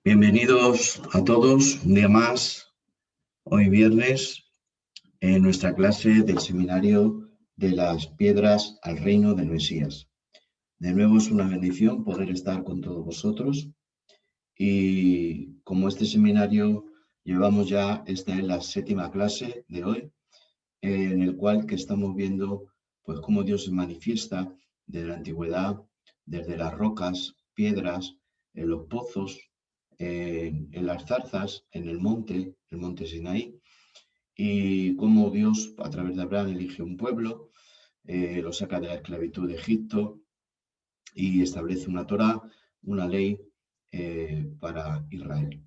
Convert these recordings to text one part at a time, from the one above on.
Bienvenidos a todos, un día más, hoy viernes, en nuestra clase del seminario de las piedras al reino del Mesías. De nuevo es una bendición poder estar con todos vosotros y como este seminario llevamos ya, esta es la 7ª clase de hoy, en el cual que estamos viendo pues cómo Dios se manifiesta desde la antigüedad, desde las rocas, piedras, en los pozos, en las zarzas, en el monte Sinaí, y cómo Dios a través de Abraham elige un pueblo, lo saca de la esclavitud de Egipto y establece una Torá, una ley para Israel.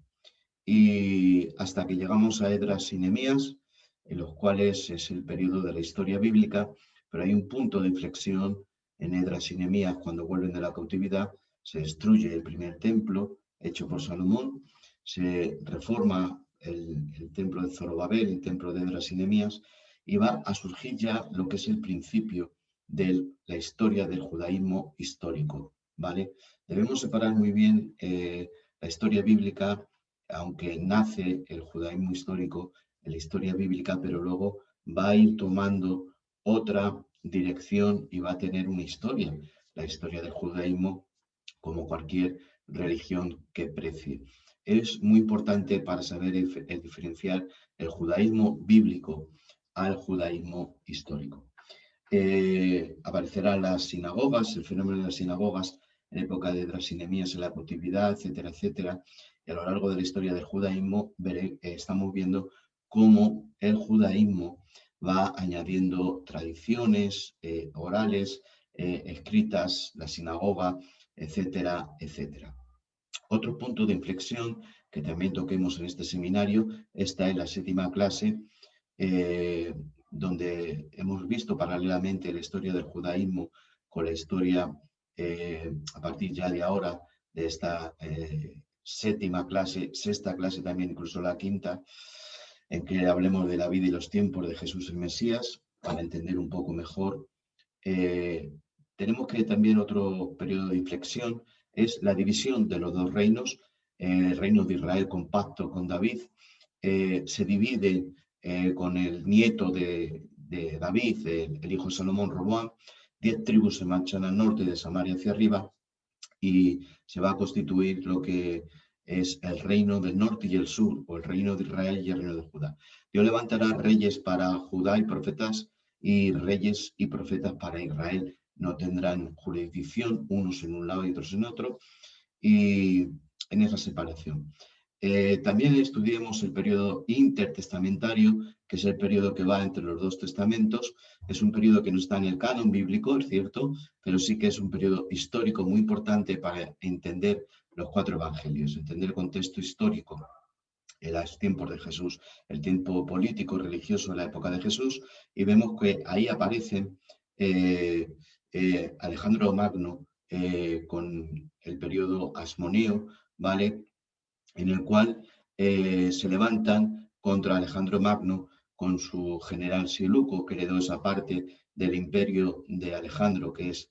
Y hasta que llegamos a Esdras y Nehemías, en los cuales es el periodo de la historia bíblica, pero hay un punto de inflexión en Esdras y Nehemías cuando vuelven de la cautividad. Se destruye el primer templo hecho por Salomón, se reforma el templo de Zorobabel, el templo de Esdras y Nehemías, y va a surgir ya lo que es el principio de la historia del judaísmo histórico, ¿vale? Debemos separar muy bien la historia bíblica, aunque nace el judaísmo histórico en la historia bíblica, pero luego va a ir tomando otra dirección y va a tener una historia, la historia del judaísmo, como cualquier religión que precie. Es muy importante para saber diferenciar el judaísmo bíblico al judaísmo histórico. Aparecerán las sinagogas, el fenómeno de las sinagogas en época de Esdras y Nehemías en la cautividad, etcétera, etcétera. Y a lo largo de la historia del judaísmo estamos viendo cómo el judaísmo va añadiendo tradiciones orales, escritas, la sinagoga, etcétera, etcétera. Otro punto de inflexión que también toquemos en este seminario, esta es la 7ª clase, donde hemos visto paralelamente la historia del judaísmo con la historia, a partir ya de ahora, de esta 7ª clase, 6ª clase también, incluso la 5ª, en que hablemos de la vida y los tiempos de Jesús el Mesías, para entender un poco mejor. Tenemos que también otro periodo de inflexión es la división de los dos reinos, el reino de Israel con pacto con David, se divide con el nieto de David, el hijo de Salomón, Roboam. 10 tribus se marchan al norte de Samaria hacia arriba y se va a constituir lo que es el reino del norte y el sur, o el reino de Israel y el reino de Judá. Dios levantará reyes para Judá y profetas, y reyes y profetas para Israel. No tendrán jurisdicción, unos en un lado y otros en otro, y en esa separación. También estudiemos el periodo intertestamentario, que es el periodo que va entre los dos testamentos. Es un periodo que no está en el canon bíblico, es cierto, pero sí que es un periodo histórico muy importante para entender los 4 evangelios, entender el contexto histórico en los tiempos de Jesús, el tiempo político, religioso de la época de Jesús, y vemos que ahí aparece Alejandro Magno con el periodo asmoneo, ¿vale? En el cual se levantan contra Alejandro Magno con su general Siluco, que heredó esa parte del imperio de Alejandro, que es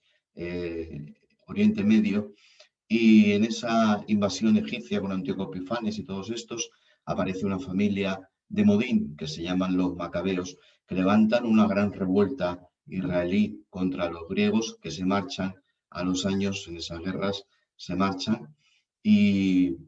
Oriente Medio, y en esa invasión egipcia con Antíoco Epifanes y todos estos, aparece una familia de Modín, que se llaman los Macabeos, que levantan una gran revuelta israelí contra los griegos, que se marchan a los años en esas guerras, se marchan, y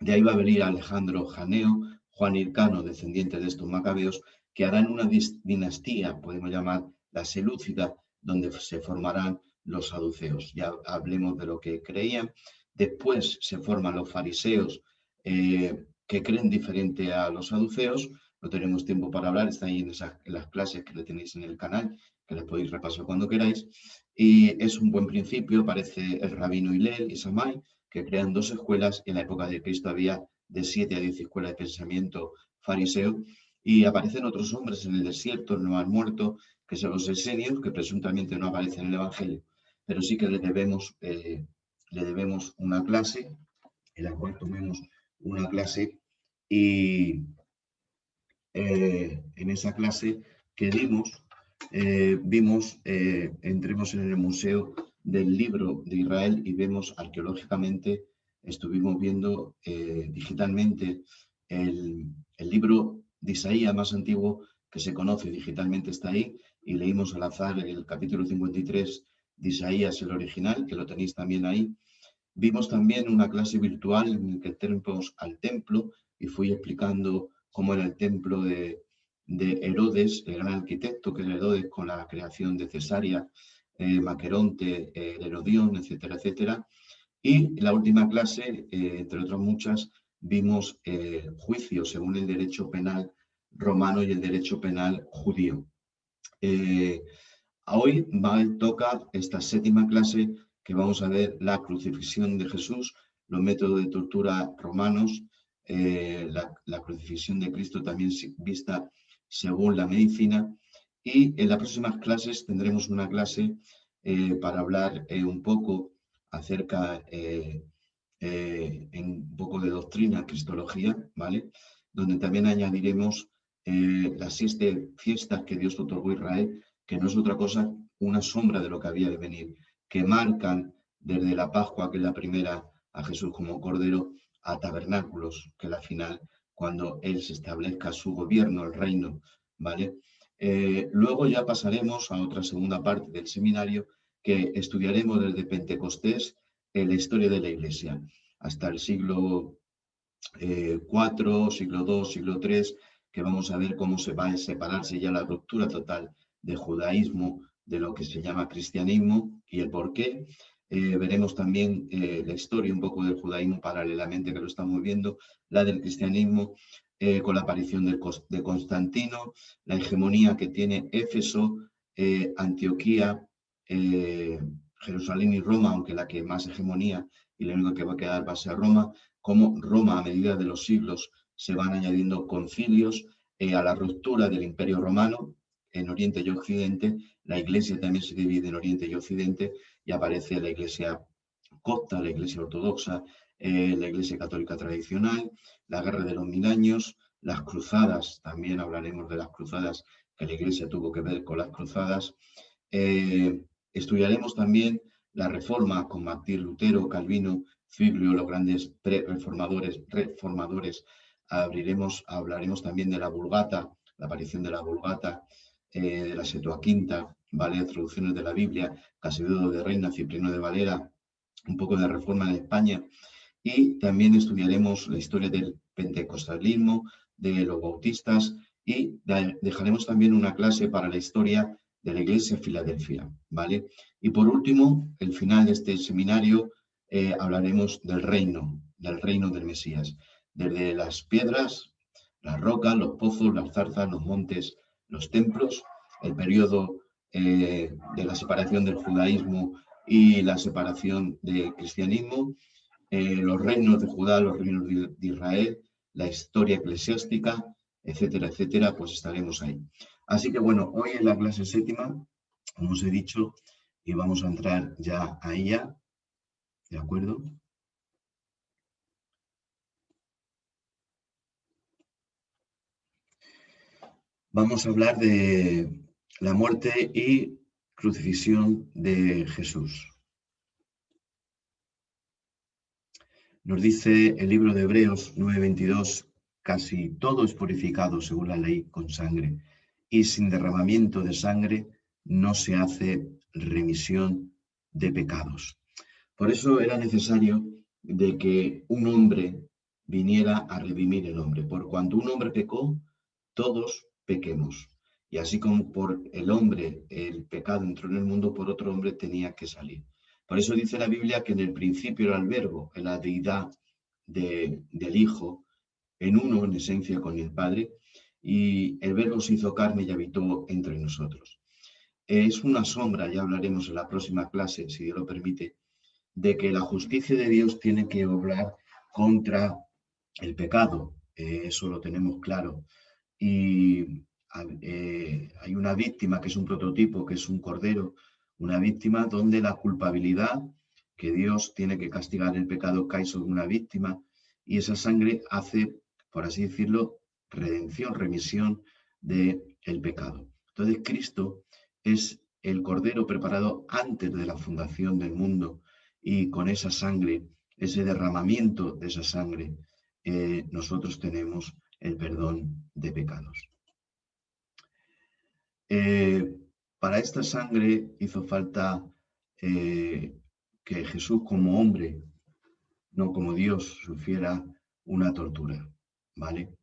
de ahí va a venir Alejandro Janeo, Juan Hircano, descendiente de estos macabeos, que harán una dinastía, podemos llamar la selúcida, donde se formarán los saduceos. Ya hablemos de lo que creían. Después se forman los fariseos, que creen diferente a los saduceos. No tenemos tiempo para hablar, está ahí en las clases que le tenéis en el canal, que les podéis repasar cuando queráis. Y es un buen principio, aparece el rabino Hillel y Shammai, que crean 2 escuelas. En la época de Cristo había de 7 a 10 escuelas de pensamiento fariseo, y aparecen otros hombres en el desierto, en el Mar Muerto, que son los esenios, que presuntamente no aparecen en el Evangelio, pero sí que le debemos una clase, en la cual tomemos una clase, y en esa clase que vimos, entremos en el Museo del Libro de Israel y vemos arqueológicamente estuvimos viendo digitalmente el libro de Isaías más antiguo que se conoce digitalmente, está ahí, y leímos al azar el capítulo 53 de Isaías, el original, que lo tenéis también ahí. Vimos también una clase virtual en la que entramos al templo y fui explicando cómo era el templo de Herodes, el gran arquitecto que era Herodes con la creación de Cesarea, Maqueronte, Herodión, etcétera, etcétera. Y en la última clase, entre otras muchas, vimos juicio según el derecho penal romano y el derecho penal judío. Hoy toca esta séptima clase que vamos a ver la crucifixión de Jesús, los métodos de tortura romanos, la crucifixión de Cristo también vista según la medicina. Y en las próximas clases tendremos una clase para hablar un poco acerca un poco de doctrina, cristología, ¿vale? Donde también añadiremos las 7 fiestas que Dios otorgó a Israel, que no es otra cosa, una sombra de lo que había de venir, que marcan desde la Pascua, que es la primera, a Jesús como Cordero, a tabernáculos, que es la final, cuando Él se establezca su gobierno, el reino, ¿vale? Luego ya pasaremos a otra segunda parte del seminario, que estudiaremos desde Pentecostés la historia de la Iglesia, hasta el siglo IV, siglo II, siglo III, que vamos a ver cómo se va a separarse ya la ruptura total de judaísmo de lo que se llama cristianismo y el porqué. Veremos también la historia un poco del judaísmo paralelamente, que lo estamos viendo, la del cristianismo, con la aparición de Constantino, la hegemonía que tiene Éfeso, Antioquía, Jerusalén y Roma, aunque la que más hegemonía y lo único que va a quedar va a ser Roma, como Roma a medida de los siglos se van añadiendo concilios a la ruptura del Imperio Romano en Oriente y Occidente. La Iglesia también se divide en Oriente y Occidente y aparece la Iglesia copta, la Iglesia ortodoxa, la Iglesia católica tradicional, la Guerra de los 1000 años, las cruzadas, también hablaremos de las cruzadas, que la Iglesia tuvo que ver con las cruzadas. Estudiaremos también la Reforma con Martín Lutero, Calvino, Zwinglio, los grandes reformadores. Hablaremos también de la Vulgata, la aparición de la Vulgata, de la Septuaginta, ¿vale? Traducciones de la Biblia, Casiodoro de Reina, Cipriano de Valera, un poco de reforma en España. Y también estudiaremos la historia del pentecostalismo, de los bautistas, y dejaremos también una clase para la historia de la Iglesia de Filadelfia, ¿vale? Y por último, el final de este seminario, hablaremos del reino del Mesías, desde las piedras, las rocas, los pozos, las zarzas, los montes, los templos, el periodo de la separación del judaísmo y la separación del cristianismo, los reinos de Judá, los reinos de Israel, la historia eclesiástica, etcétera, etcétera, pues estaremos ahí. Así que bueno, hoy es la clase séptima, como os he dicho, y vamos a entrar ya a ella, ¿de acuerdo? Vamos a hablar de la muerte y crucifixión de Jesús. Nos dice el libro de Hebreos 9:22, casi todo es purificado según la ley con sangre, y sin derramamiento de sangre no se hace remisión de pecados. Por eso era necesario de que un hombre viniera a redimir el hombre. Por cuanto un hombre pecó, todos pequemos. Y así como por el hombre el pecado entró en el mundo, por otro hombre tenía que salir. Por eso dice la Biblia que en el principio era el verbo, en la deidad del Hijo, en uno, en esencia, con el Padre, y el verbo se hizo carne y habitó entre nosotros. Es una sombra, ya hablaremos en la próxima clase, si Dios lo permite, de que la justicia de Dios tiene que obrar contra el pecado. Eso lo tenemos claro. Y hay una víctima que es un prototipo, que es un cordero, una víctima donde la culpabilidad que Dios tiene que castigar el pecado cae sobre una víctima y esa sangre hace, por así decirlo, redención, remisión del pecado. Entonces Cristo es el cordero preparado antes de la fundación del mundo y con esa sangre ese derramamiento de esa sangre, nosotros tenemos el perdón de pecados. Para esta sangre hizo falta que Jesús como hombre, no como Dios, sufriera una tortura, ¿vale?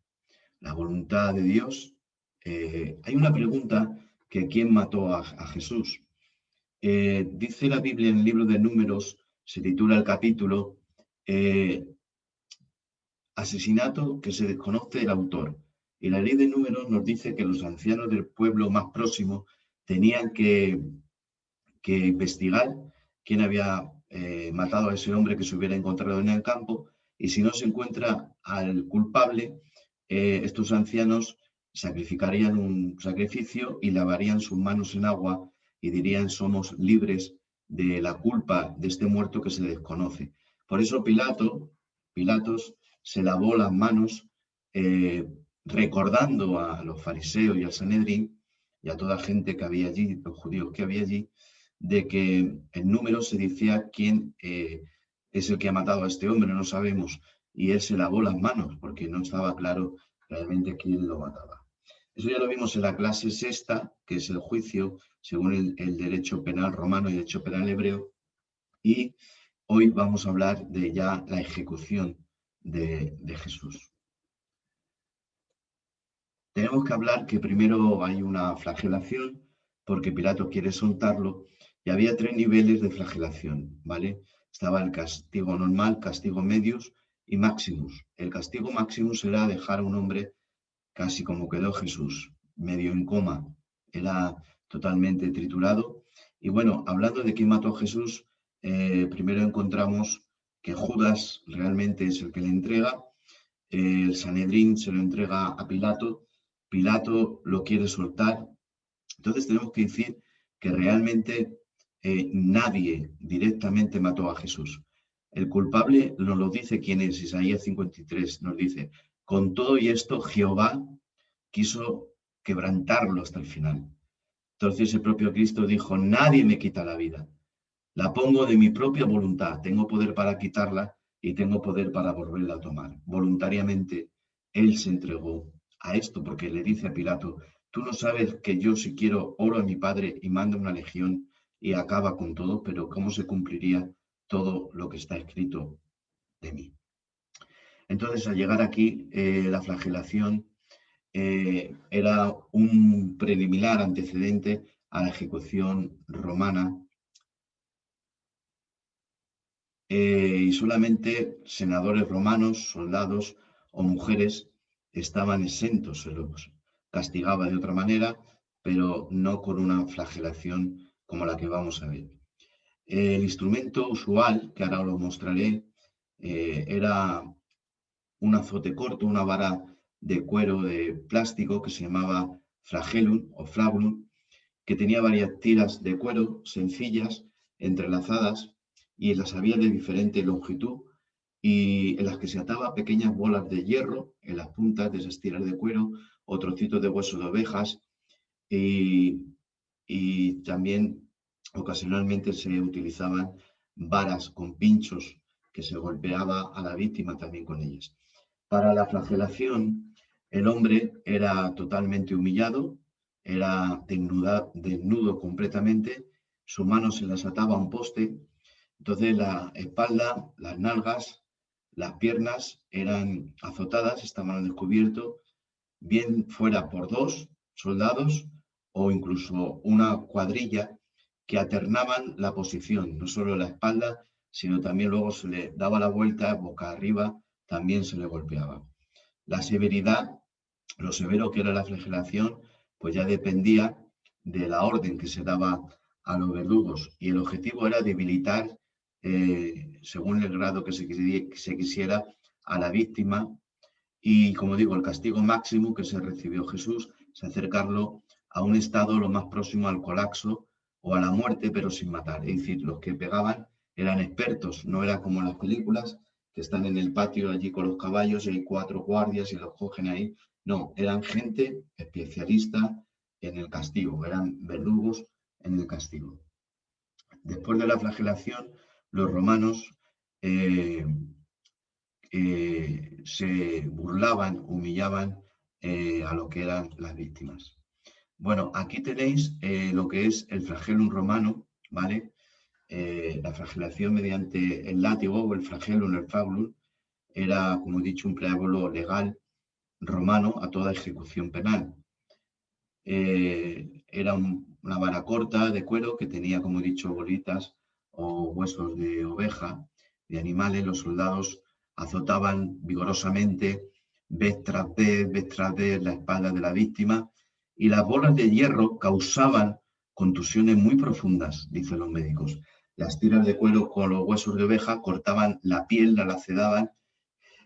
La voluntad de Dios. Hay una pregunta que ¿quién mató a Jesús? Dice la Biblia en el libro de Números, se titula el capítulo, asesinato que se desconoce el autor. Y la ley de Números nos dice que los ancianos del pueblo más próximo tenían que investigar quién había matado a ese hombre que se hubiera encontrado en el campo, y si no se encuentra al culpable, estos ancianos sacrificarían un sacrificio y lavarían sus manos en agua y dirían: somos libres de la culpa de este muerto que se desconoce. Por eso Pilatos se lavó las manos, recordando a los fariseos y al Sanedrín y a toda gente que había allí, los judíos que había allí, de que en Números se decía quién es el que ha matado a este hombre, no sabemos, y él se lavó las manos porque no estaba claro realmente quién lo mataba. Eso ya lo vimos en la clase sexta, que es el juicio según el derecho penal romano y el derecho penal hebreo, y hoy vamos a hablar de ya la ejecución de Jesús. Tenemos que hablar que primero hay una flagelación, porque Pilato quiere soltarlo, y había 3 niveles de flagelación, ¿vale? Estaba el castigo normal, castigo medius y maximus. El castigo maximus era dejar a un hombre casi como quedó Jesús, medio en coma, era totalmente triturado. Y bueno, hablando de quién mató a Jesús, primero encontramos que Judas realmente es el que le entrega, el Sanedrín se lo entrega a Pilato, Pilato lo quiere soltar. Entonces tenemos que decir que realmente nadie directamente mató a Jesús. El culpable nos lo dice quién es. Isaías 53 nos dice: con todo y esto Jehová quiso quebrantarlo hasta el final. Entonces el propio Cristo dijo: nadie me quita la vida, la pongo de mi propia voluntad, tengo poder para quitarla y tengo poder para volverla a tomar. Voluntariamente él se entregó a esto, porque le dice a Pilato: tú no sabes que yo, si quiero, oro a mi Padre y mando una legión y acaba con todo, pero ¿cómo se cumpliría todo lo que está escrito de mí? Entonces, al llegar aquí, la flagelación era un preliminar antecedente a la ejecución romana, y solamente senadores romanos, soldados o mujeres estaban exentos, se los castigaba de otra manera, pero no con una flagelación como la que vamos a ver. El instrumento usual, que ahora lo mostraré, era un azote corto, una vara de cuero de plástico que se llamaba flagellum o flagellum, que tenía varias tiras de cuero sencillas, entrelazadas, y las había de diferente longitud, y en las que se ataba pequeñas bolas de hierro en las puntas de esas tiras de cuero, o trocitos de hueso de ovejas, y también ocasionalmente se utilizaban varas con pinchos que se golpeaba a la víctima también con ellas. Para la flagelación, el hombre era totalmente humillado, era desnudo completamente, sus manos se las ataba a un poste, entonces la espalda, las nalgas, las piernas eran azotadas, estaban al descubierto, bien fuera por 2 soldados o incluso una cuadrilla que alternaban la posición, no solo la espalda, sino también luego se le daba la vuelta boca arriba, también se le golpeaba. La severidad, lo severo que era la flagelación, pues ya dependía de la orden que se daba a los verdugos, y el objetivo era debilitar, según el grado que se quisiera, a la víctima. Y como digo, el castigo máximo que se recibió Jesús es acercarlo a un estado lo más próximo al colapso o a la muerte, pero sin matar. Es decir, los que pegaban eran expertos, no era como en las películas, que están en el patio allí con los caballos y hay 4 guardias y los cogen ahí. No, eran gente especialista en el castigo, eran verdugos en el castigo. Después de la flagelación, los romanos se burlaban, humillaban a lo que eran las víctimas. Bueno, aquí tenéis lo que es el flagellum romano, ¿vale? La flagelación mediante el látigo o el flagellum, el fabulum, era, como he dicho, un preámbulo legal romano a toda ejecución penal. Era una vara corta de cuero que tenía, como he dicho, bolitas o huesos de oveja, de animales. Los soldados azotaban vigorosamente vez tras vez la espalda de la víctima, y las bolas de hierro causaban contusiones muy profundas, dicen los médicos. Las tiras de cuero con los huesos de oveja cortaban la piel, la lacedaban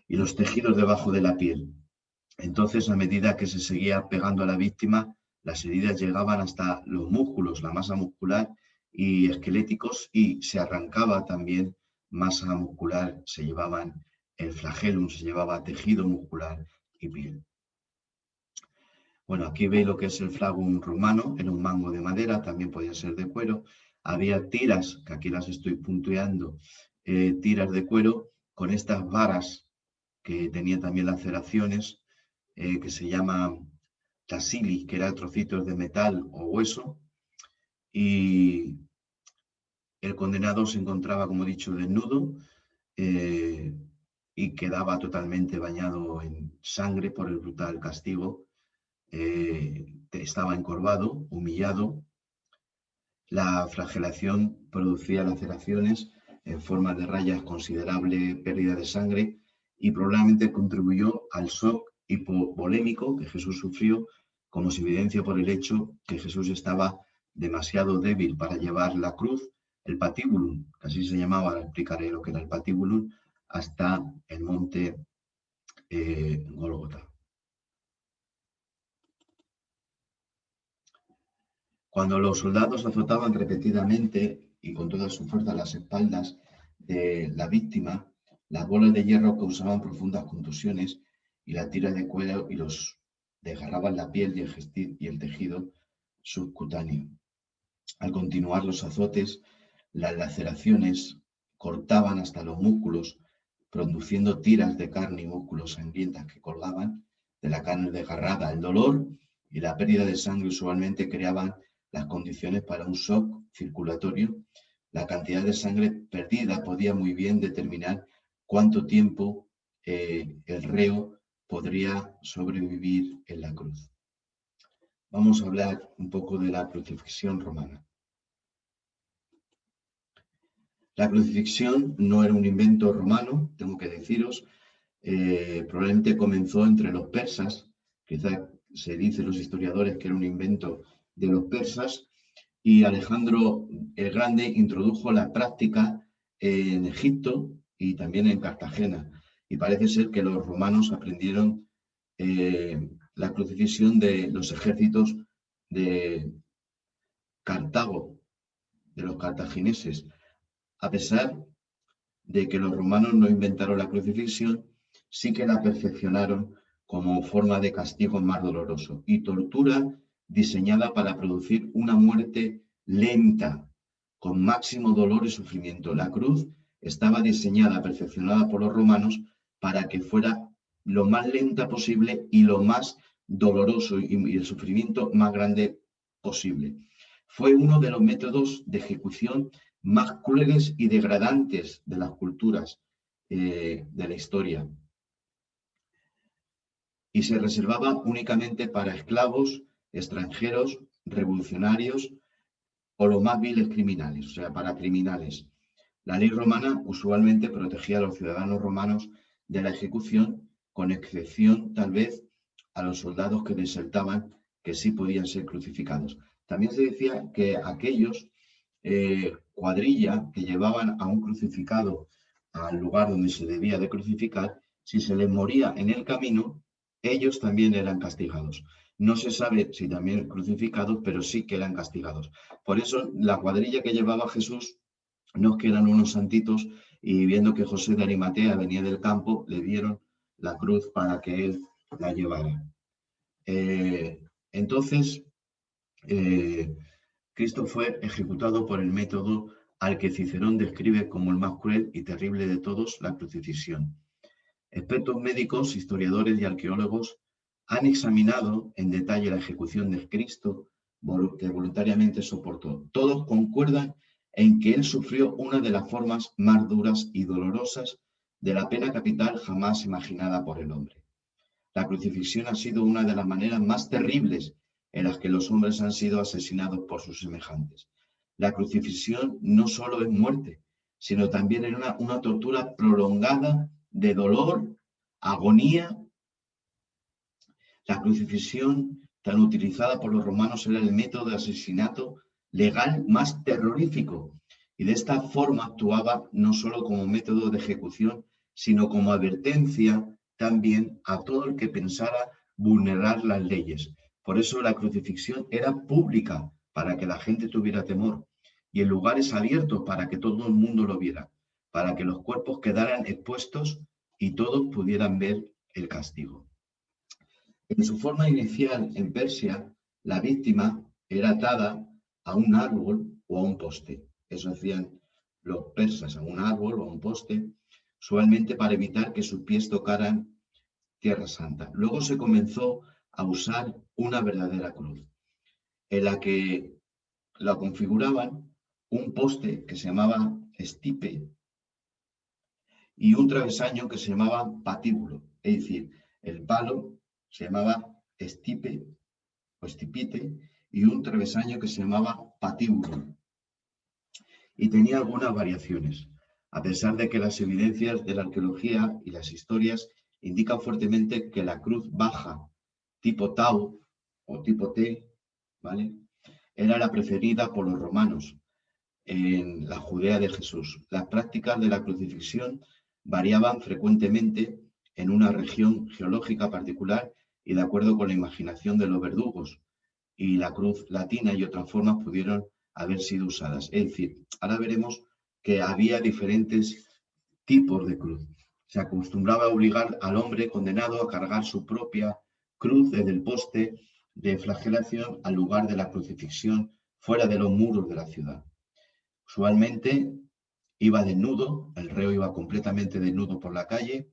y los tejidos debajo de la piel. Entonces, a medida que se seguía pegando a la víctima, las heridas llegaban hasta los músculos, la masa muscular y esqueléticos, y se arrancaba también masa muscular, se llevaban el flagellum, se llevaba tejido muscular y piel. Bueno, aquí veis lo que es el flagum romano, era un mango de madera, también podía ser de cuero. Había tiras, que aquí las estoy punteando, tiras de cuero con estas varas que tenía también laceraciones, que se llama tasili, que eran trocitos de metal o hueso, y el condenado se encontraba, como he dicho, desnudo, y quedaba totalmente bañado en sangre por el brutal castigo. Estaba encorvado, humillado. La flagelación producía laceraciones en forma de rayas, considerable pérdida de sangre, y probablemente contribuyó al shock hipovolémico que Jesús sufrió, como se evidencia por el hecho que Jesús estaba demasiado débil para llevar la cruz, el patíbulum, que así se llamaba, ahora explicaré lo que era el patíbulum, hasta el monte Gólgota. Cuando los soldados azotaban repetidamente y con toda su fuerza las espaldas de la víctima, las bolas de hierro causaban profundas contusiones, y la tira de cuero y los desgarraban la piel y el tejido subcutáneo. Al continuar los azotes, las laceraciones cortaban hasta los músculos, produciendo tiras de carne y músculos sangrientas que colgaban de la carne desgarrada. El dolor y la pérdida de sangre usualmente creaban las condiciones para un shock circulatorio. La cantidad de sangre perdida podía muy bien determinar cuánto tiempo el reo podría sobrevivir en la cruz. Vamos a hablar un poco de la crucifixión romana. La crucifixión no era un invento romano, tengo que deciros. Probablemente comenzó entre los persas. Quizá se dice los historiadores que era un invento de los persas, y Alejandro el Grande introdujo la práctica en Egipto y también en Cartagena. Y parece ser que los romanos aprendieron la crucifixión de los ejércitos de Cartago, de los cartagineses. A pesar de que los romanos no inventaron la crucifixión, sí que la perfeccionaron como forma de castigo más doloroso y tortura diseñada para producir una muerte lenta, con máximo dolor y sufrimiento. La cruz estaba diseñada, perfeccionada por los romanos para que fuera lo más lenta posible y lo más doloroso y el sufrimiento más grande posible. Fue uno de los métodos de ejecución más crueles y degradantes de las culturas de la historia, y se reservaba únicamente para esclavos, extranjeros, revolucionarios o los más viles criminales, o sea, para criminales. La ley romana usualmente protegía a los ciudadanos romanos de la ejecución, con excepción tal vez a los soldados que desertaban, que sí podían ser crucificados. También se decía que aquellos cuadrilla que llevaban a un crucificado al lugar donde se debía de crucificar, si se les moría en el camino, ellos también eran castigados. No se sabe si también crucificados, pero sí que eran castigados. Por eso la cuadrilla que llevaba a Jesús no es que eran unos santitos, y viendo que José de Arimatea venía del campo, le dieron la cruz para que él la llevara. Entonces, Cristo fue ejecutado por el método al que Cicerón describe como el más cruel y terrible de todos, la crucifixión. Expertos médicos, historiadores y arqueólogos han examinado en detalle la ejecución de Cristo que voluntariamente soportó. Todos concuerdan en que él sufrió una de las formas más duras y dolorosas de la pena capital jamás imaginada por el hombre. La crucifixión ha sido una de las maneras más terribles en las que los hombres han sido asesinados por sus semejantes. La crucifixión no solo es muerte, sino también es una tortura prolongada de dolor, agonía. La crucifixión, tan utilizada por los romanos, era el método de asesinato legal más terrorífico, y de esta forma actuaba no solo como método de ejecución, sino como advertencia también a todo el que pensara vulnerar las leyes. Por eso la crucifixión era pública, para que la gente tuviera temor, y en lugares abiertos para que todo el mundo lo viera, para que los cuerpos quedaran expuestos y todos pudieran ver el castigo. En su forma inicial en Persia, la víctima era atada a un árbol o a un poste. Eso hacían los persas, a un árbol o a un poste, usualmente para evitar que sus pies tocaran Tierra Santa. Luego se comenzó a usar una verdadera cruz, en la que la configuraban un poste que se llamaba estipe y un travesaño que se llamaba patíbulo. Es decir, el palo se llamaba estipe o estipite y un travesaño que se llamaba patíbulo. Y tenía algunas variaciones, a pesar de que las evidencias de la arqueología y las historias indican fuertemente que la cruz baja, tipo Tau o tipo T, ¿vale?, era la preferida por los romanos en la Judea de Jesús. Las prácticas de la crucifixión variaban frecuentemente en una región geológica particular y de acuerdo con la imaginación de los verdugos, y la cruz latina y otras formas pudieron haber sido usadas. Es decir, ahora veremos que había diferentes tipos de cruz. Se acostumbraba a obligar al hombre condenado a cargar su propia cruz desde el poste de flagelación al lugar de la crucifixión fuera de los muros de la ciudad. Usualmente iba desnudo, el reo iba completamente desnudo por la calle,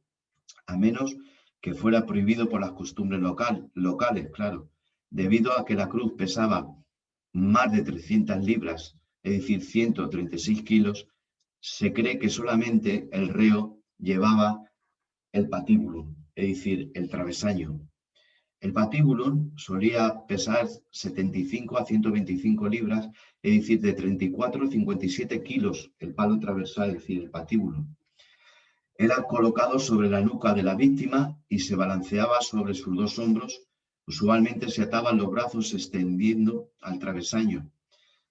a menos que fuera prohibido por las costumbres locales, claro, debido a que la cruz pesaba más de 300 libras, es decir, 136 kilos, se cree que solamente el reo llevaba el patíbulo, es decir, el travesaño. El patíbulo solía pesar 75 a 125 libras, es decir, de 34 a 57 kilos el palo transversal, es decir, el patíbulo. Era colocado sobre la nuca de la víctima y se balanceaba sobre sus dos hombros. Usualmente se ataban los brazos extendiendo al travesaño.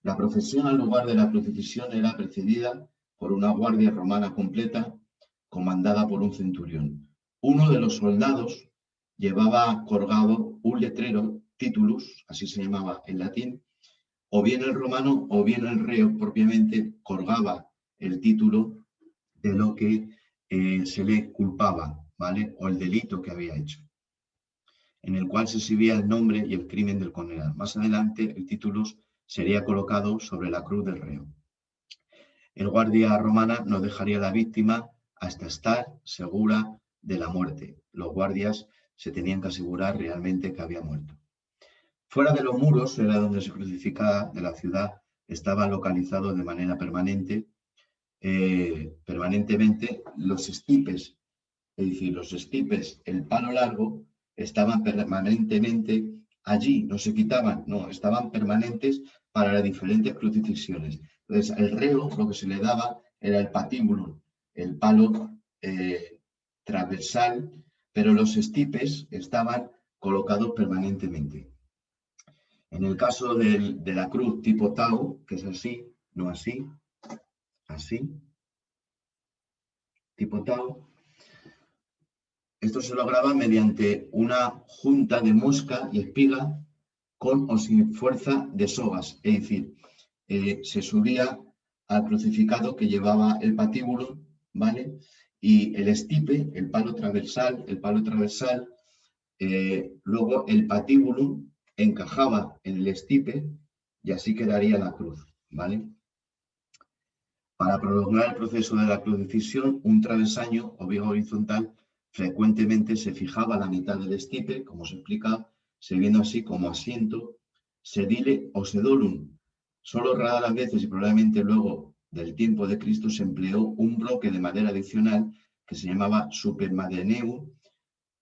La procesión al lugar de la crucifixión era precedida por una guardia romana completa, comandada por un centurión. Uno de los soldados llevaba colgado un letrero, titulus, así se llamaba en latín, o bien el romano o bien el reo propiamente colgaba el título de lo que se le culpaba, ¿vale?, o el delito que había hecho, en el cual se exhibía el nombre y el crimen del condenado. Más adelante el título sería colocado sobre la cruz del reo. El guardia romana no dejaría a la víctima hasta estar segura de la muerte. Los guardias se tenían que asegurar realmente que había muerto. Fuera de los muros era donde se crucificaba de la ciudad, estaba localizado de manera permanentemente los estipes, es decir, los estipes, el palo largo, estaban permanentemente allí, no se quitaban, no, estaban permanentes para las diferentes crucifixiones. Entonces, el reo lo que se le daba era el patíbulo, el palo transversal, pero los estipes estaban colocados permanentemente. En el caso de la cruz tipo Tau, que es así, no así, así, tipo Tau, esto se lograba mediante una junta de mosca y espiga con o sin fuerza de sogas, es decir, se subía al crucificado que llevaba el patíbulo, ¿vale?, y el estipe, el palo transversal, luego el patíbulo encajaba en el estipe y así quedaría la cruz, ¿vale? Para prolongar el proceso de la crucifixión, un travesaño o viga horizontal frecuentemente se fijaba a la mitad del estipe, como se explica, sirviendo así como asiento, sedile o sedolum. Solo raras las veces y probablemente luego del tiempo de Cristo se empleó un bloque de madera adicional que se llamaba supermadeneu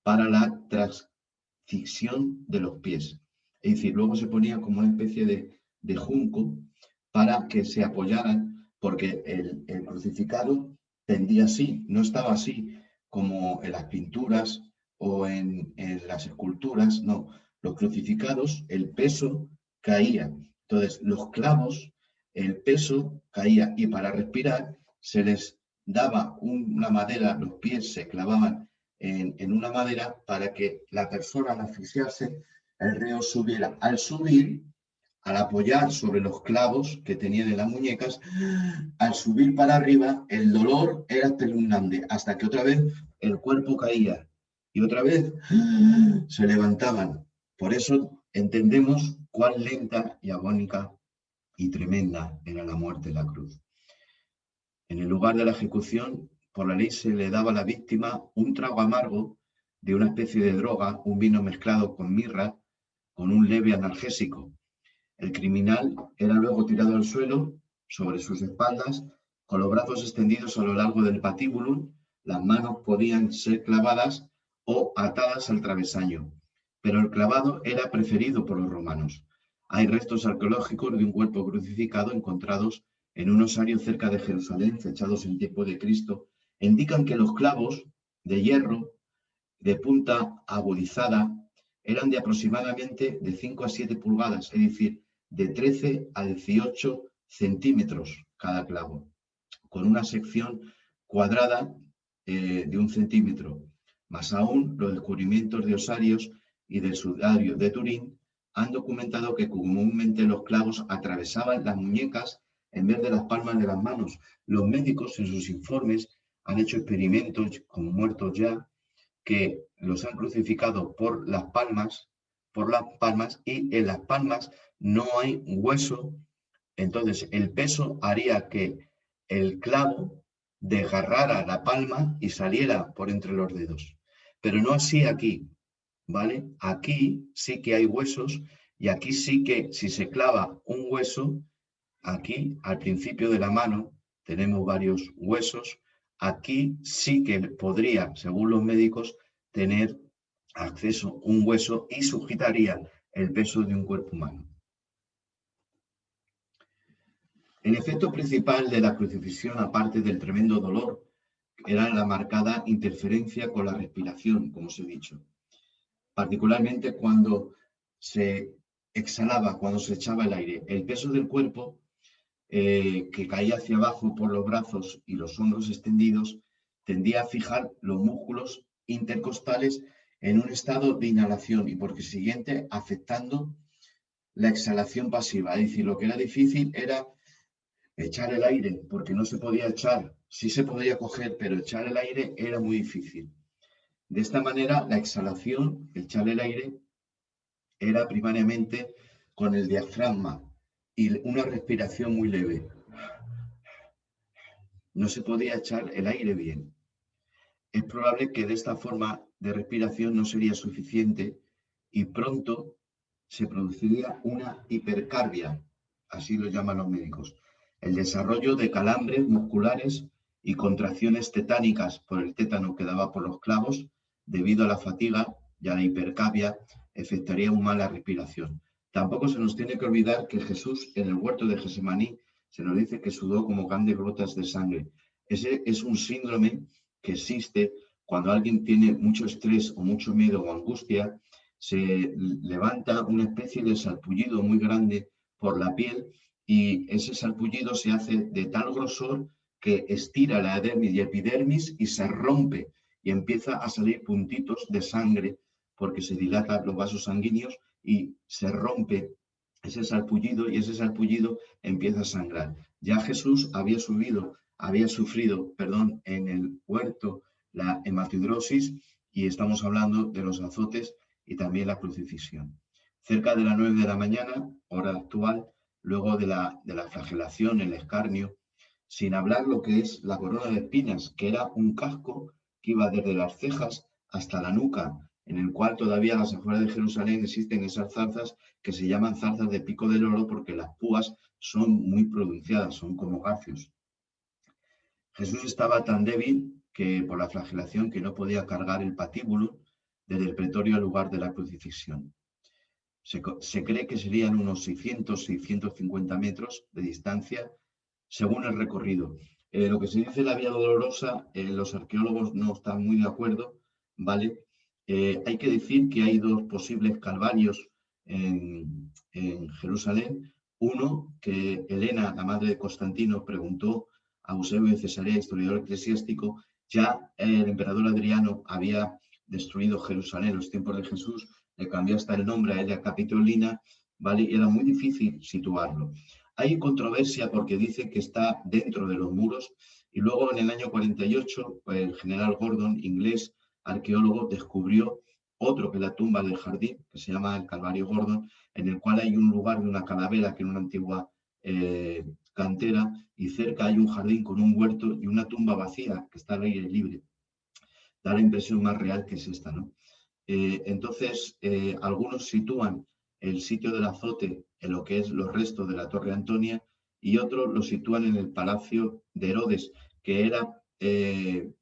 para la transcisión de los pies. Es decir, luego se ponía como una especie de junco para que se apoyaran, porque el crucificado tendía así, no estaba así como en las pinturas o en las esculturas, no. Los crucificados, el peso caía. Entonces, los clavos, el peso caía y para respirar se les daba una madera, los pies se clavaban en una madera para que la persona al asfixiarse, el reo subiera. Al subir, al apoyar sobre los clavos que tenían en las muñecas, al subir para arriba, el dolor era espeluznante, hasta que otra vez el cuerpo caía y otra vez se levantaban. Por eso entendemos cuán lenta y agónica y tremenda era la muerte en la cruz. En el lugar de la ejecución, por la ley se le daba a la víctima un trago amargo de una especie de droga, un vino mezclado con mirra, con un leve analgésico. El criminal era luego tirado al suelo, sobre sus espaldas, con los brazos extendidos a lo largo del patíbulo. Las manos podían ser clavadas o atadas al travesaño, pero el clavado era preferido por los romanos. Hay restos arqueológicos de un cuerpo crucificado encontrados en un osario cerca de Jerusalén, fechados en tiempo de Cristo. Indican que los clavos de hierro de punta agudizada eran de aproximadamente de 5 a 7 pulgadas, es decir, de 13 a 18 centímetros cada clavo, con una sección cuadrada de 1 centímetro. Más aún, los descubrimientos de osarios y del sudario de Turín han documentado que comúnmente los clavos atravesaban las muñecas en vez de las palmas de las manos. Los médicos en sus informes han hecho experimentos con muertos ya que los han crucificado por las palmas y en las palmas no hay hueso. Entonces el peso haría que el clavo desgarrara la palma y saliera por entre los dedos. Pero no así aquí, ¿vale? Aquí sí que hay huesos y aquí sí que si se clava un hueso, aquí al principio de la mano tenemos varios huesos. Aquí sí que podría, según los médicos, tener acceso a un hueso y sujetaría el peso de un cuerpo humano. El efecto principal de la crucifixión, aparte del tremendo dolor, era la marcada interferencia con la respiración, como os he dicho. Particularmente cuando se exhalaba, cuando se echaba el aire. El peso del cuerpo que caía hacia abajo por los brazos y los hombros extendidos, tendía a fijar los músculos intercostales en un estado de inhalación y por consiguiente afectando la exhalación pasiva. Es decir, lo que era difícil era echar el aire, porque no se podía echar, sí se podía coger, pero echar el aire era muy difícil. De esta manera, la exhalación, echar el aire, era primariamente con el diafragma y una respiración muy leve. No se podía echar el aire bien. Es probable que de esta forma de respiración no sería suficiente y pronto se produciría una hipercarbia, así lo llaman los médicos, el desarrollo de calambres musculares y contracciones tetánicas por el tétano que daba por los clavos debido a la fatiga y a la hipercarbia afectaría aún más la respiración. Tampoco se nos tiene que olvidar que Jesús en el huerto de Getsemaní se nos dice que sudó como grandes gotas de sangre. Ese es un síndrome que existe cuando alguien tiene mucho estrés o mucho miedo o angustia, se levanta una especie de sarpullido muy grande por la piel y ese sarpullido se hace de tal grosor que estira la dermis y epidermis y se rompe y empieza a salir puntitos de sangre porque se dilatan los vasos sanguíneos y se rompe ese sarpullido y ese sarpullido empieza a sangrar. Ya Jesús había sufrido, en el huerto la hematidrosis y estamos hablando de los azotes y también la crucifixión. Cerca de las 9 de la mañana, hora actual, luego de la flagelación, el escarnio, sin hablar lo que es la corona de espinas, que era un casco que iba desde las cejas hasta la nuca, en el cual todavía a las afueras de Jerusalén existen esas zarzas que se llaman zarzas de pico del oro porque las púas son muy pronunciadas, son como garfios. Jesús estaba tan débil que por la flagelación que no podía cargar el patíbulo desde el pretorio al lugar de la crucifixión. Se cree que serían unos 600-650 metros de distancia según el recorrido. Lo que se dice la Vía Dolorosa, los arqueólogos no están muy de acuerdo, ¿vale? Hay que decir que hay dos posibles calvarios en Jerusalén. Uno, que Helena, la madre de Constantino, preguntó a Eusebio de Cesarea, historiador eclesiástico, ya el emperador Adriano había destruido Jerusalén en los tiempos de Jesús, le cambió hasta el nombre a ella Capitolina, ¿vale? Y era muy difícil situarlo. Hay controversia porque dice que está dentro de los muros y luego en el año 48 el general Gordon, inglés, arqueólogo, descubrió otro que la tumba del jardín, que se llama el Calvario Gordon, en el cual hay un lugar de una calavera que era una antigua cantera y cerca hay un jardín con un huerto y una tumba vacía que está al aire libre. Da la impresión más real que es esta, ¿no? Entonces, algunos sitúan el sitio del azote en lo que es los restos de la Torre Antonia y otros lo sitúan en el Palacio de Herodes, que era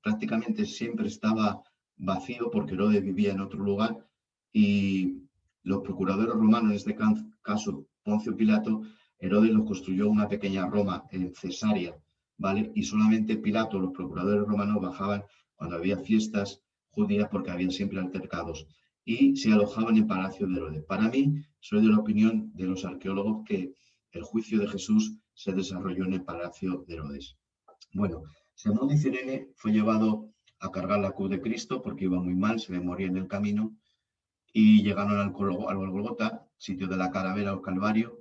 prácticamente siempre estaba vacío porque Herodes vivía en otro lugar y los procuradores romanos, en este caso Poncio Pilato, Herodes los construyó una pequeña Roma en Cesarea, ¿vale? Y solamente Pilato, los procuradores romanos bajaban cuando había fiestas judías porque había siempre altercados y se alojaban en Palacio de Herodes. Para mí, soy de la opinión de los arqueólogos que el juicio de Jesús se desarrolló en el Palacio de Herodes. Bueno, Simón de Cirene fue llevado a cargar la cruz de Cristo porque iba muy mal, se le moría en el camino y llegaron al Golgota, sitio de la calavera o Calvario,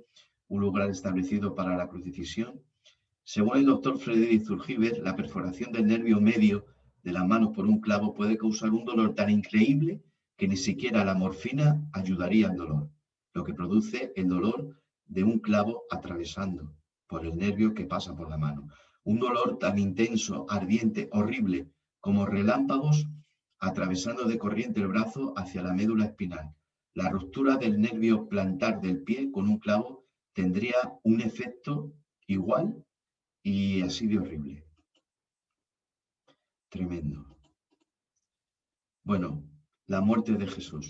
un lugar establecido para la crucifixión. Según el doctor Frederick Zurgiver, la perforación del nervio medio de las manos por un clavo puede causar un dolor tan increíble que ni siquiera la morfina ayudaría al dolor, lo que produce el dolor de un clavo atravesando por el nervio que pasa por la mano. Un dolor tan intenso, ardiente, horrible, como relámpagos atravesando de corriente el brazo hacia la médula espinal. La ruptura del nervio plantar del pie con un clavo tendría un efecto igual y así de horrible. Tremendo. Bueno, la muerte de Jesús.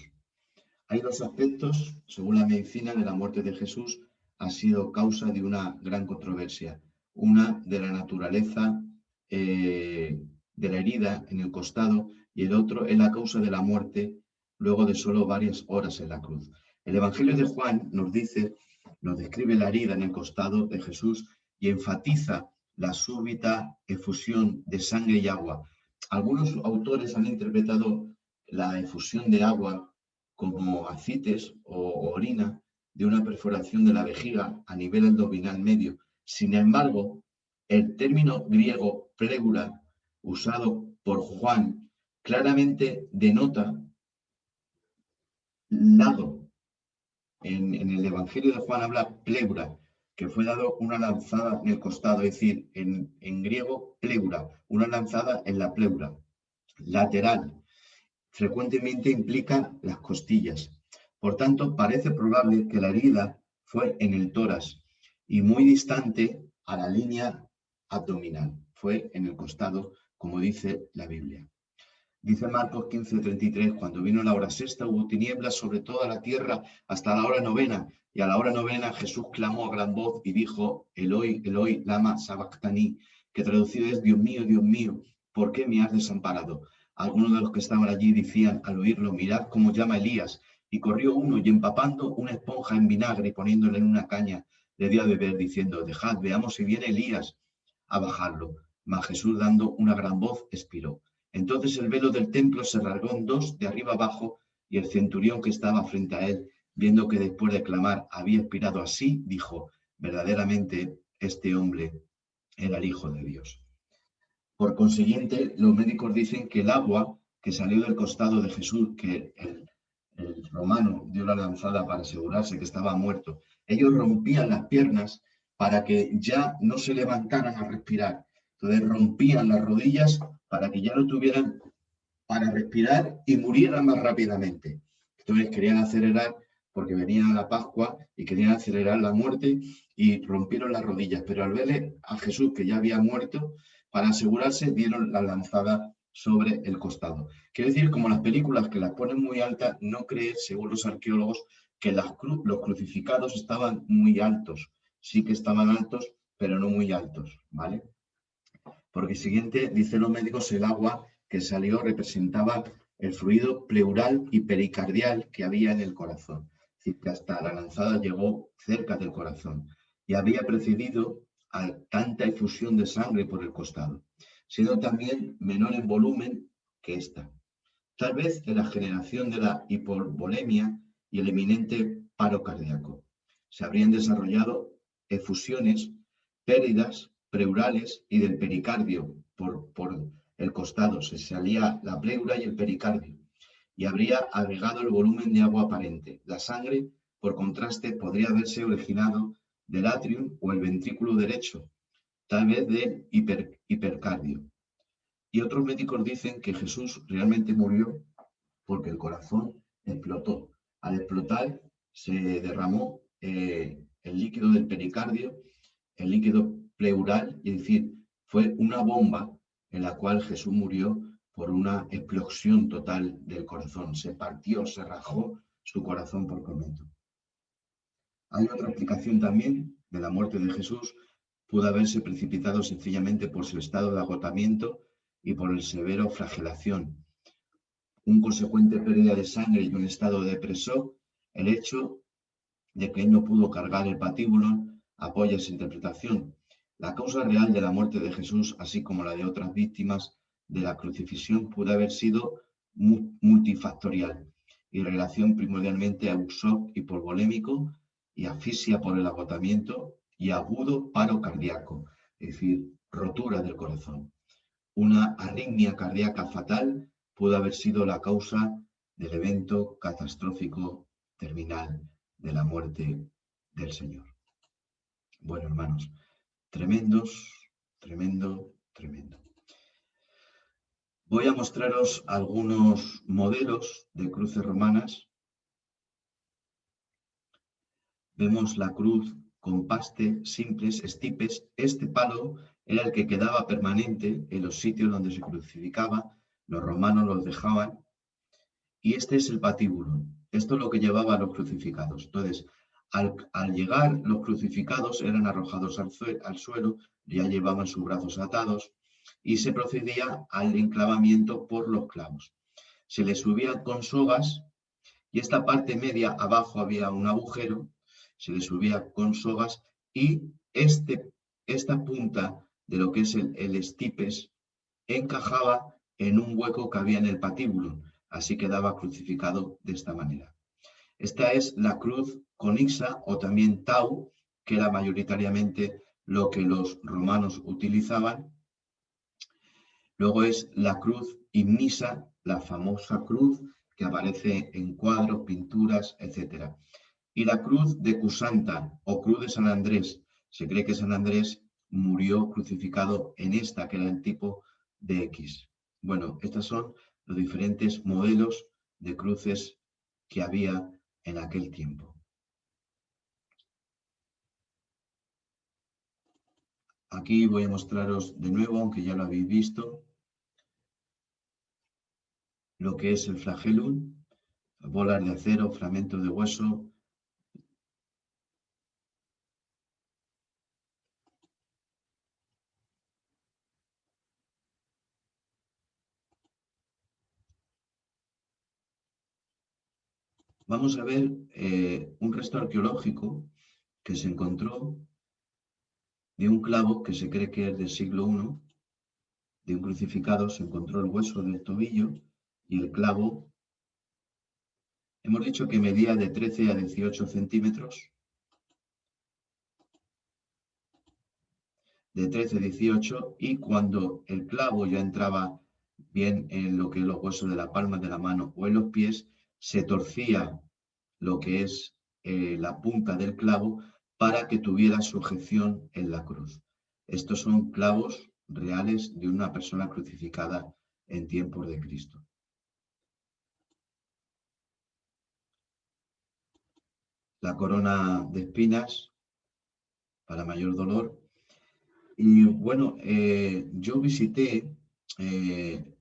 Hay dos aspectos, según la medicina, de la muerte de Jesús ha sido causa de una gran controversia. Una de la naturaleza de la herida en el costado y el otro es la causa de la muerte luego de solo varias horas en la cruz. El Evangelio de Juan nos describe la herida en el costado de Jesús y enfatiza la súbita efusión de sangre y agua. Algunos autores han interpretado la efusión de agua como ascites o orina de una perforación de la vejiga a nivel abdominal medio. Sin embargo, el término griego pleura, usado por Juan, claramente denota lado. En el Evangelio de Juan habla pleura, que fue dado una lanzada en el costado, es decir, en griego pleura, una lanzada en la pleura. Lateral, frecuentemente implica las costillas. Por tanto, parece probable que la herida fue en el tórax y muy distante a la línea abdominal. Fue en el costado, como dice la Biblia. Dice Marcos 15:33, cuando vino la hora sexta hubo tinieblas sobre toda la tierra hasta la hora novena, y a la hora novena Jesús clamó a gran voz y dijo, Eloi, Eloi, lama sabactani, que traducido es, Dios mío, ¿por qué me has desamparado? Algunos de los que estaban allí decían al oírlo, mirad cómo llama Elías, y corrió uno y empapando una esponja en vinagre y poniéndola en una caña, le dio a beber diciendo, dejad, veamos si viene Elías a bajarlo. Mas Jesús dando una gran voz expiró. Entonces el velo del templo se rasgó en dos de arriba abajo y el centurión que estaba frente a él, viendo que después de clamar había expirado así, dijo, verdaderamente este hombre era el Hijo de Dios. Por consiguiente, los médicos dicen que el agua que salió del costado de Jesús, que el romano dio la lanzada para asegurarse que estaba muerto, ellos rompían las piernas para que ya no se levantaran a respirar. Entonces rompían las rodillas para que ya no tuvieran para respirar y murieran más rápidamente. Entonces querían acelerar, porque venía la Pascua y querían acelerar la muerte y rompieron las rodillas. Pero al verle a Jesús que ya había muerto, para asegurarse dieron la lanzada sobre el costado. Quiere decir, como las películas que las ponen muy altas, no cree, según los arqueólogos, que los crucificados estaban muy altos. Sí que estaban altos, pero no muy altos, ¿vale? Porque siguiente, dicen los médicos, el agua que salió representaba el fluido pleural y pericardial que había en el corazón. Es decir, que hasta la lanzada llegó cerca del corazón y había precedido a tanta efusión de sangre por el costado, siendo también menor en volumen que esta. Tal vez de la generación de la hipovolemia y el eminente paro cardíaco. Se habrían desarrollado efusiones, pérdidas pleurales y del pericardio por el costado. Se salía la pleura y el pericardio y habría agregado el volumen de agua aparente. La sangre, por contraste, podría haberse originado del atrium o el ventrículo derecho, tal vez del hipercardio. Y otros médicos dicen que Jesús realmente murió porque el corazón explotó. Al explotar se derramó el líquido del pericardio, el líquido pleural, es decir, fue una bomba en la cual Jesús murió por una explosión total del corazón. Se partió, se rajó su corazón por completo. Hay otra explicación también de la muerte de Jesús. Pudo haberse precipitado sencillamente por su estado de agotamiento y por el severo flagelación, un consecuente pérdida de sangre y un estado depresor. El hecho de que él no pudo cargar el patíbulo apoya esa interpretación. La causa real de la muerte de Jesús, así como la de otras víctimas de la crucifixión, pudo haber sido multifactorial y relación primordialmente a un shock hipovolémico y asfixia por el agotamiento y agudo paro cardíaco, es decir, rotura del corazón. Una arritmia cardíaca fatal pudo haber sido la causa del evento catastrófico terminal de la muerte del Señor. Bueno, hermanos, tremendos, tremendo, tremendo. Voy a mostraros algunos modelos de cruces romanas. Vemos la cruz con paste, simples, estipes. Este palo era el que quedaba permanente en los sitios donde se crucificaba. Los romanos los dejaban. Y este es el patíbulo. Esto es lo que llevaba a los crucificados. Entonces, al llegar los crucificados eran arrojados al suelo, ya llevaban sus brazos atados y se procedía al enclavamiento por los clavos. Se les subía con sogas y esta parte media abajo había un agujero, se les subía con sogas y esta punta de lo que es el estipes encajaba en un hueco que había en el patíbulo. Así quedaba crucificado de esta manera. Esta es la cruz conixa o también tau, que era mayoritariamente lo que los romanos utilizaban. Luego es la cruz igmisa, la famosa cruz que aparece en cuadros, pinturas, etc. Y la cruz de Cusanta o cruz de San Andrés. Se cree que San Andrés murió crucificado en esta, que era el tipo de X. Bueno, estos son los diferentes modelos de cruces que había en aquel tiempo. Aquí voy a mostraros de nuevo, aunque ya lo habéis visto, lo que es el flagellum, bolas de acero, fragmentos de hueso. Vamos a ver un resto arqueológico que se encontró de un clavo que se cree que es del siglo I, de un crucificado. Se encontró el hueso del tobillo y el clavo. Hemos dicho que medía de 13 a 18 centímetros. De 13 a 18, y cuando el clavo ya entraba bien en lo que es los huesos de la palma de la mano o en los pies, se torcía lo que es la punta del clavo para que tuviera sujeción en la cruz. Estos son clavos reales de una persona crucificada en tiempos de Cristo. La corona de espinas para mayor dolor. Y bueno, yo visité,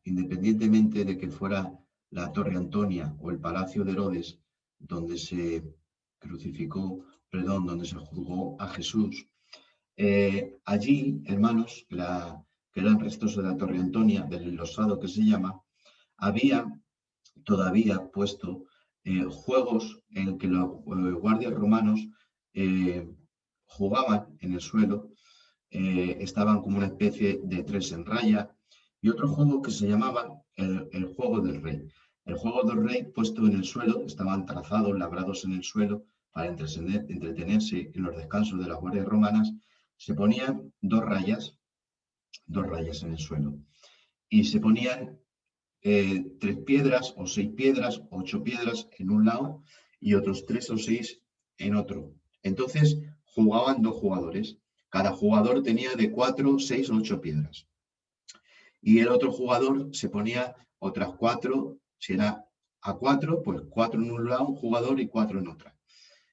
independientemente de que fuera la Torre Antonia o el Palacio de Herodes, donde se crucificó, perdón, donde se juzgó a Jesús, allí, hermanos, que eran restos de la Torre Antonia, del enlosado que se llama, había todavía puesto juegos en que los guardias romanos eh, jugaban en el suelo, estaban como una especie de tres en raya, y otro juego que se llamaba el juego del rey. El juego del rey puesto en el suelo, estaban trazados, labrados en el suelo para entretenerse en los descansos de las guardias romanas, se ponían dos rayas en el suelo, y se ponían tres piedras o seis piedras, ocho piedras en un lado y otros tres o seis en otro. Entonces jugaban dos jugadores. Cada jugador tenía de cuatro, seis o ocho piedras. Y el otro jugador se ponía otras cuatro, si era a cuatro, pues cuatro en un lado un jugador y cuatro en otra.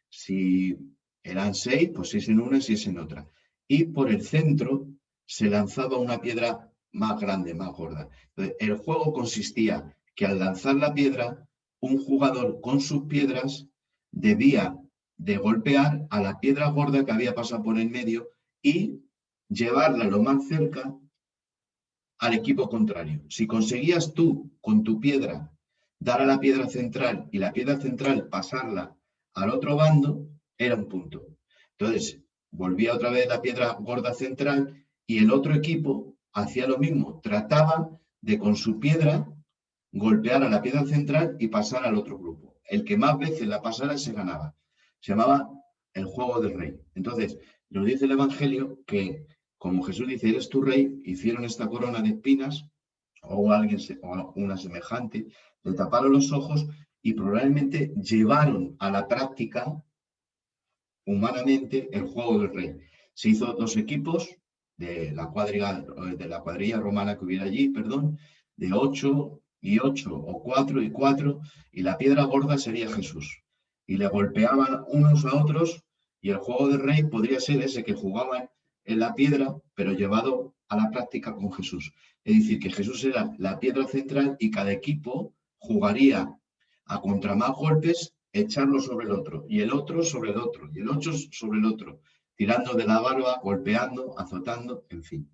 Si eran seis, pues seis en una y seis en otra. Y por el centro se lanzaba una piedra más grande, más gorda. Entonces, el juego consistía que al lanzar la piedra, un jugador con sus piedras debía de golpear a la piedra gorda que había pasado por el medio y llevarla lo más cerca al equipo contrario. Si conseguías tú con tu piedra dar a la piedra central y la piedra central pasarla al otro bando, era un punto. Entonces, volvía otra vez la piedra gorda central y el otro equipo hacía lo mismo, trataba de con su piedra golpear a la piedra central y pasar al otro grupo. El que más veces la pasara se ganaba. Se llamaba el juego del rey. Entonces, nos dice el Evangelio que, como Jesús dice, eres tu rey, hicieron esta corona de espinas o una semejante, le taparon los ojos y probablemente llevaron a la práctica humanamente el juego del rey. Se hizo dos equipos de la cuadrilla romana que hubiera allí, perdón, de 8 y 8 o 4 y 4, y la piedra gorda sería Jesús. Y le golpeaban unos a otros, y el juego del rey podría ser ese que jugaban en la piedra, pero llevado a la práctica con Jesús. Es decir, que Jesús era la piedra central y cada equipo jugaría a contra más golpes, echarlo sobre el otro, y el otro sobre el otro, y el otro sobre el otro, tirando de la barba, golpeando, azotando, en fin.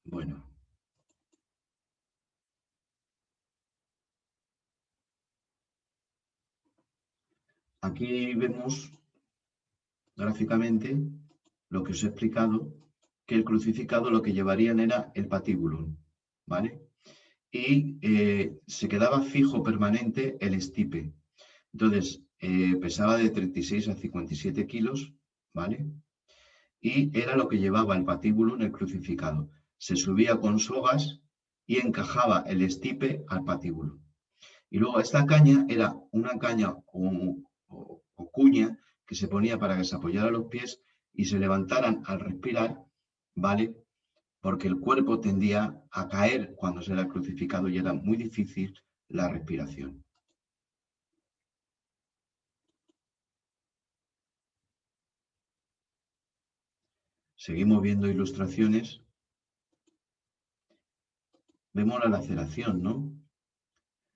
Bueno, aquí vemos gráficamente lo que os he explicado, que el crucificado lo que llevarían era el patíbulo, ¿vale? Y se quedaba fijo permanente el estipe. Entonces, pesaba de 36 a 57 kilos, ¿vale? Y era lo que llevaba el patíbulo en el crucificado. Se subía con sogas y encajaba el estipe al patíbulo. Y luego esta caña era una caña o cuña que se ponía para que se apoyara los pies y se levantaran al respirar, ¿vale? Porque el cuerpo tendía a caer cuando se era crucificado y era muy difícil la respiración. Seguimos viendo ilustraciones. Vemos la laceración, ¿no?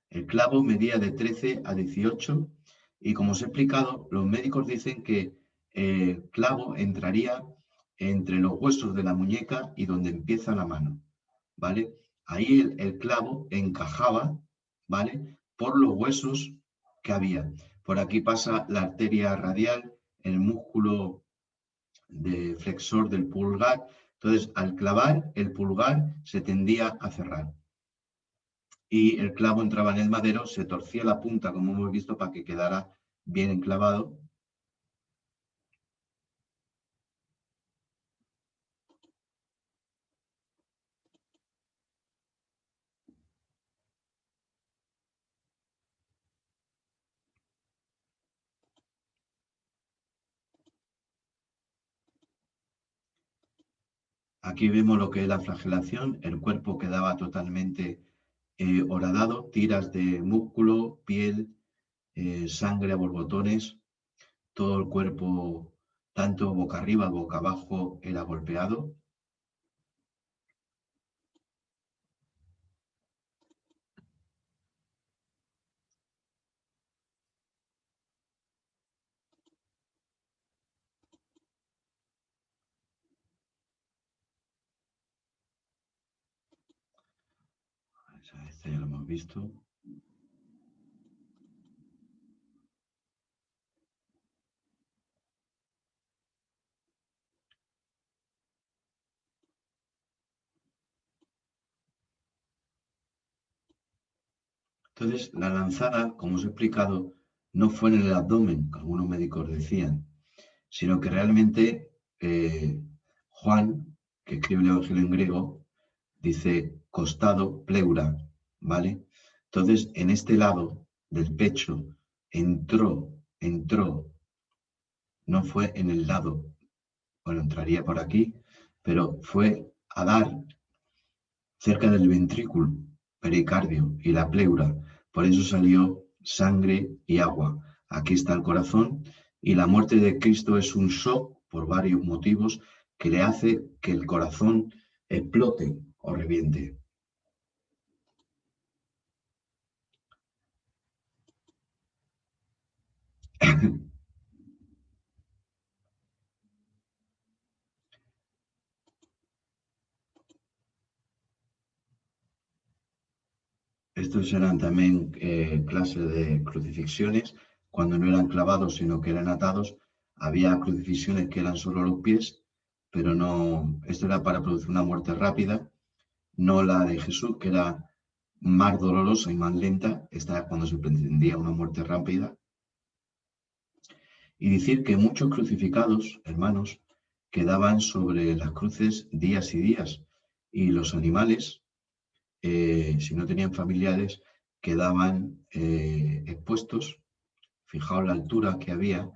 El clavo medía de 13 a 18 y, como os he explicado, los médicos dicen que el clavo entraría entre los huesos de la muñeca y donde empieza la mano, ¿vale? Ahí el clavo encajaba, ¿vale? Por los huesos que había. Por aquí pasa la arteria radial, el músculo de flexor del pulgar. Entonces, al clavar, el pulgar se tendía a cerrar y el clavo entraba en el madero, se torcía la punta, como hemos visto, para que quedara bien enclavado. Aquí vemos lo que es la flagelación. El cuerpo quedaba totalmente horadado, tiras de músculo, piel, sangre a borbotones, todo el cuerpo, tanto boca arriba, boca abajo, era golpeado. Este ya lo hemos visto. Entonces, la lanzada, como os he explicado, no fue en el abdomen, como algunos médicos decían, sino que realmente Juan, que escribe el Evangelio en griego, dice costado, pleura, ¿vale? Entonces, en este lado del pecho entró, no fue en el lado, bueno, entraría por aquí, pero fue a dar cerca del ventrículo, pericardio y la pleura. Por eso salió sangre y agua. Aquí está el corazón y la muerte de Cristo es un shock por varios motivos que le hace que el corazón explote o reviente. Estos eran también clases de crucifixiones, cuando no eran clavados, sino que eran atados. Había crucifixiones que eran solo los pies, pero no, esto era para producir una muerte rápida, no la de Jesús, que era más dolorosa y más lenta. Esta era cuando se pretendía una muerte rápida. Y decir que muchos crucificados, hermanos, quedaban sobre las cruces días y días, y los animales, si no tenían familiares, quedaban expuestos. Fijaos la altura que había,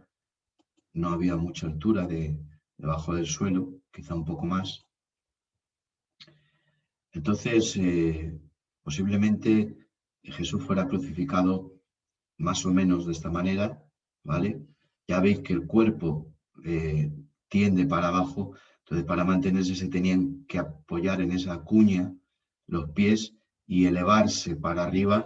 no había mucha altura debajo del suelo, quizá un poco más. Entonces, posiblemente Jesús fuera crucificado más o menos de esta manera, ¿vale? Ya veis que el cuerpo tiende para abajo, entonces para mantenerse se tenían que apoyar en esa cuña los pies y elevarse para arriba,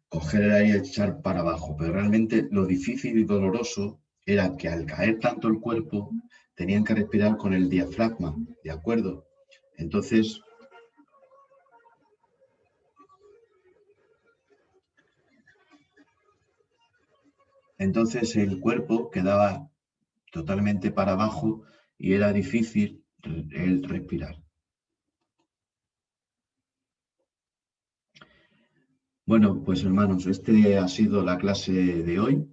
coger el aire y echar para abajo. Pero realmente lo difícil y doloroso era que al caer tanto el cuerpo, tenían que respirar con el diafragma, ¿de acuerdo? Entonces, el cuerpo quedaba totalmente para abajo y era difícil el respirar. Bueno, pues hermanos, este ha sido la clase de hoy.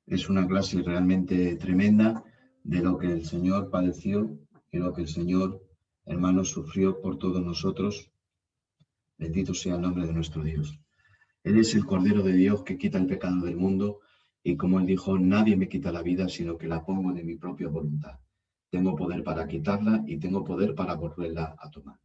Es una clase realmente tremenda de lo que el Señor padeció y lo que el Señor, hermanos, sufrió por todos nosotros. Bendito sea el nombre de nuestro Dios. Él es el Cordero de Dios que quita el pecado del mundo y como Él dijo, nadie me quita la vida, sino que la pongo de mi propia voluntad. Tengo poder para quitarla y tengo poder para volverla a tomar.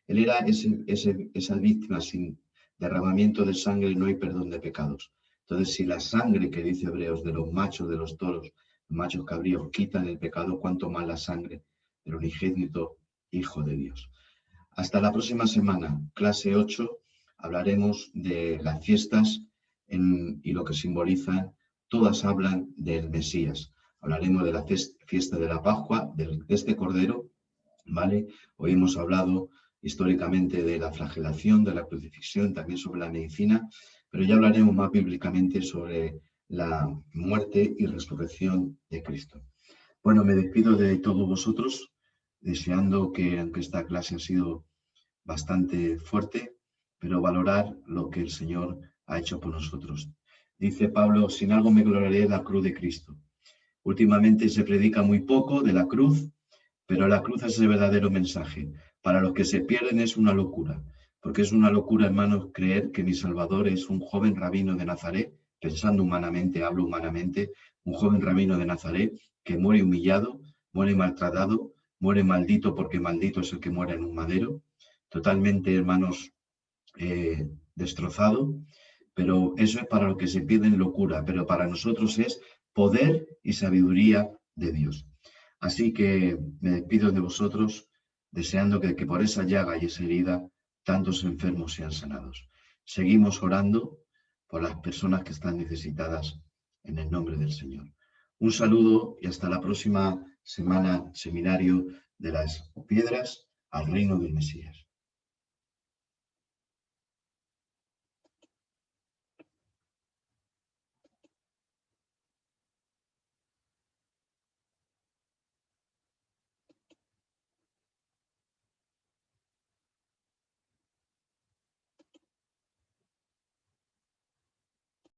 Él era esa víctima sin derramamiento de sangre, no hay perdón de pecados. Entonces, si la sangre que dice Hebreos de los machos, de los toros, los machos cabríos quitan el pecado, cuánto más la sangre del unigénito Hijo de Dios. Hasta la próxima semana, clase 8, hablaremos de las fiestas y lo que simbolizan. Todas hablan del Mesías. Hablaremos de la fiesta de la Pascua, de este Cordero, ¿vale? Hoy hemos hablado históricamente de la flagelación, de la crucifixión, también sobre la medicina, pero ya hablaremos más bíblicamente sobre la muerte y resurrección de Cristo. Bueno, me despido de todos vosotros, deseando que, aunque esta clase ha sido bastante fuerte, pero valorar lo que el Señor ha hecho por nosotros. Dice Pablo, sin algo me gloriaré en la cruz de Cristo. Últimamente se predica muy poco de la cruz, pero la cruz es el verdadero mensaje. Para los que se pierden es una locura, porque es una locura, hermanos, creer que mi Salvador es un joven rabino de Nazaret, pensando humanamente, hablo humanamente, un joven rabino de Nazaret que muere humillado, muere maltratado, muere maldito porque maldito es el que muere en un madero, totalmente, hermanos, destrozado, pero eso es para lo que se pide en locura, pero para nosotros es poder y sabiduría de Dios. Así que me despido de vosotros, deseando que por esa llaga y esa herida tantos enfermos sean sanados. Seguimos orando por las personas que están necesitadas en el nombre del Señor. Un saludo y hasta la próxima semana, seminario de las piedras al reino del Mesías.